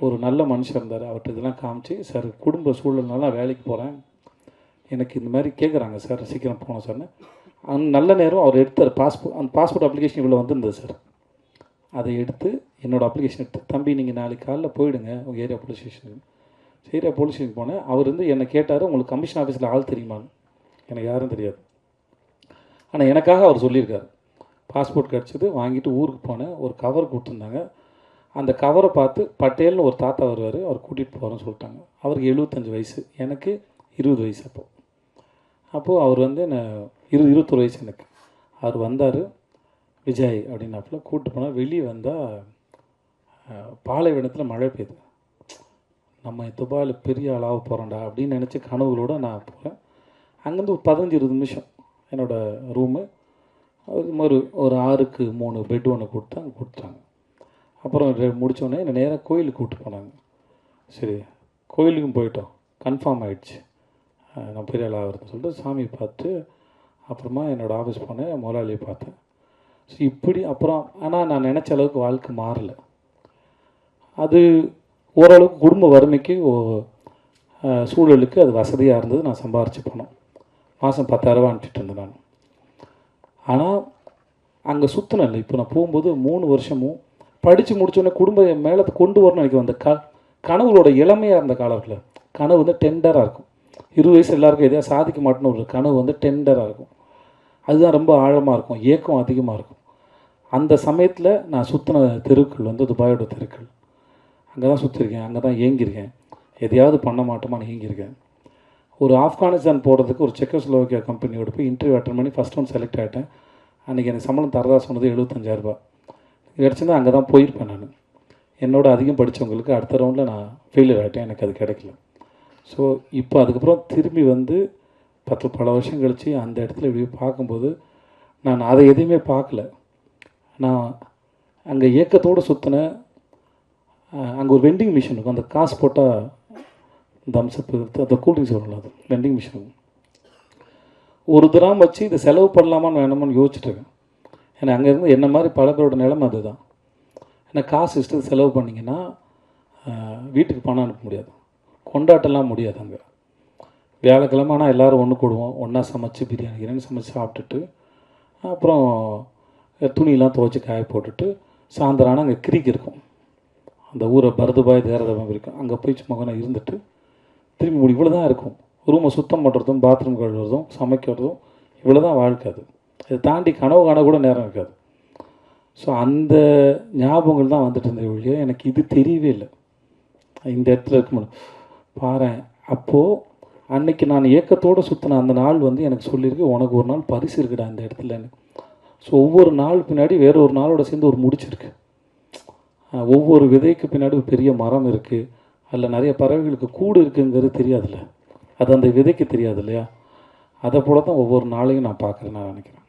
ஒரு நல்ல மனுஷன் இருந்தார். அவர்கிட்ட இதெல்லாம் காமிச்சு, சார் குடும்ப சூழல்னால நான் வேலைக்கு போகிறேன், எனக்கு இந்த மாதிரி கேட்குறாங்க சார், சீக்கிரம் போனோம் சார்னு. அந்த நல்ல நேரம் அவர் எடுத்தார். அந்த பாஸ்போர்ட் அப்ளிகேஷன் இவ்வளோ வந்திருந்தது சார். அதை எடுத்து என்னோடய அப்ளிகேஷன் எடுத்து, தம்பி நீங்கள் நாளைக்கு காலைல போயிடுங்க உங்கள் ஏரியா போலீஸ் ஸ்டேஷனுக்கு. ஏரியா போலீஸ் ஸ்டேஷனுக்கு போனேன். அவர் வந்து என்னை கேட்டார், உங்களுக்கு கமிஷன் ஆஃபீஸில் ஆள் தெரியுமான்னு. எனக்கு யாரும் தெரியாது. ஆனால் எனக்காக அவர் சொல்லியிருக்காரு. பாஸ்போர்ட் கிடச்சிது, வாங்கிட்டு ஊருக்கு போனேன். ஒரு கவர் கொடுத்துருந்தாங்க. அந்த கவரை பார்த்து பட்டேல்னு ஒரு தாத்தா வருவார், அவர் கூட்டிகிட்டு போகிறேன்னு சொல்லிட்டாங்க. அவருக்கு 75 வயசு, எனக்கு 20 வயசு. அப்போது அவர் வந்து என்ன 21 வயசு எனக்கு. அவர் வந்தார், விஜய் அப்படின்னாப்புல கூப்பிட்டு போனால். வெளியே வந்தால் பாலைவனத்தில் மழை பெய்யுது. நம்ம துபாயில் பெரிய ஆளாக போகிறோம்டா அப்படின்னு நினச்சி கனவுகளோடு நான் போகிறேன். அங்கேருந்து ஒரு 15-20 நிமிஷம் என்னோடய ரூமு. அது ஒரு 6க்கு 3 பெட் ஒன்று கொடுத்து அங்கே கொடுத்தாங்க. அப்புறம் முடித்தோடனே என்னை நேராக கோயிலுக்கு கூப்பிட்டு போனாங்க. சரி, கோயிலுக்கும் போயிட்டோம், கன்ஃபார்ம் ஆகிடுச்சு நான் பெரிய ஆளாக வருதுன்னு சொல்லிட்டு சாமியை பார்த்து அப்புறமா என்னோடய ஆஃபீஸ் போனேன், முதலாளியை பார்த்தேன். ஸோ இப்படி அப்புறம் ஆனால் நான் நினச்ச அளவுக்கு வாழ்க்கை மாறலை. அது ஓரளவுக்கு குடும்ப வறுமைக்கு சூழலுக்கு அது வசதியாக இருந்தது. நான் சம்பாரித்து பணம் மாதம் 10,000 அனுப்பிச்சிட்டு இருந்தேன் நான். ஆனால் அங்கே சுற்றினேன். இப்போ நான் போகும்போது 3 வருஷமும் படித்து முடித்தோடனே குடும்பம் மேலே கொண்டு வரணும்னு நினைக்கிறேன். அந்த கனவுகளோட இளமையாக இருந்த காலத்தில் கனவு வந்து டெண்டராக இருக்கும். 20 வயசு எல்லாருக்கும் எதையா சாதிக்க மாட்டேன்னு ஒரு கனவு வந்து டெண்டராக இருக்கும். அதுதான் ரொம்ப ஆழமாக இருக்கும், ஏக்கம் அதிகமாக இருக்கும். அந்த சமயத்தில் நான் சுற்றின தெருக்கள் வந்து துபாயோட தெருக்கள். அங்கே தான் சுற்றிருக்கேன், அங்கே தான் ஏங்கியிருக்கேன். எதையாவது பண்ண மாட்டோமான்னு ஏங்கியிருக்கேன். ஒரு ஆப்கானிஸ்தான் போகிறதுக்கு ஒரு செக்கோஸ்லோவாக்கியா கம்பெனியோட போய் இன்டர்வியூ அட்டன் பண்ணி ஃபஸ்ட் ஒன் செலக்ட் ஆகிட்டேன். அன்றைக்கி எனக்கு சம்பளம் தரதா சொன்னது 75,000 கிடச்சிருந்தா அங்கே தான் போயிருப்பேன் நான். என்னோட அதிகம் படித்தவங்களுக்கு அடுத்த ரவுண்டில் நான் ஃபெயிலியர் ஆகிட்டேன், எனக்கு அது கிடைக்கல. ஸோ இப்போ அதுக்கப்புறம் திரும்பி வந்து பல வருஷம் கழித்து அந்த இடத்துல இப்படி பார்க்கும்போது நான் அதை எதையுமே பார்க்கல. நான் அங்கே ஏக்கத்தோடு சுற்றினேன். அங்கே ஒரு வெண்டிங் மிஷின் இருக்கும், அந்த காசு போட்டால் தம்ஸ்அப் அந்த கூல்ட்ரிங்க்ஸ் வரல, அது வெண்டிங் மிஷின். ஒரு திராம் வச்சு இதை செலவு பண்ணலாமான்னு வேணாமான்னு யோசிச்சுட்ருக்கேன். ஏன்னா அங்கேருந்து என்ன மாதிரி பல பேரோட நிலைமை அதுதான். ஏன்னா காசு இஷ்டத்துக்கு செலவு பண்ணிங்கன்னா வீட்டுக்கு பணம் அனுப்ப முடியாது, கொண்டாட்டலாம் முடியாது. அங்கே வியாழக்கிழமை ஆனால் எல்லோரும் ஒன்று கூடுவோம், ஒன்றா சமைச்சு பிரியாணி சமைச்சு சாப்பிட்டுட்டு அப்புறம் துணியெலாம் துவைச்சி காய போட்டுட்டு சாயந்தரம் ஆனால் அங்கே கிரிக் இருக்கும், அந்த ஊரை பரதுபாய் தேரதபம் இருக்கும். அங்கே போய் சும்மா கொஞ்சம் இருந்துட்டு திரும்பி இவ்வளோ தான் இருக்கும். ரூமை சுத்தம் பண்ணுறதும் பாத்ரூம் கழுவுறதும் சமைக்கிறதும் இவ்வளோ தான் வாழ்க்கை. அது இதை தாண்டி கனவு காண கூட நேரம் இருக்காது. ஸோ அந்த ஞாபகங்கள் தான் வந்துட்டு இருந்த ஒழிய எனக்கு இது தெரியவே இல்லை. இந்த இடத்துல இருக்கும் பாரு, அப்போது அன்றைக்கி நான் ஏக்கத்தோடு சுற்றின அந்த நாள் வந்து எனக்கு சொல்லியிருக்கு, உனக்கு ஒரு நாள் பரிசு இருக்குடா இந்த இடத்துல. ஸோ ஒவ்வொரு நாள் பின்னாடி வேறு ஒரு நாளோட சேர்ந்து ஒரு முடிச்சிருக்கு. ஒவ்வொரு விதைக்கு பின்னாடி ஒரு பெரிய மரம் இருக்குது, அதில் நிறைய பறவைகளுக்கு கூடு இருக்குங்கிறது தெரியாதுல்ல, அது அந்த விதைக்கு தெரியாது இல்லையா? அதை போல தான் ஒவ்வொரு நாளையும் நான் பார்க்குறேன், நான் நினைக்கிறேன்.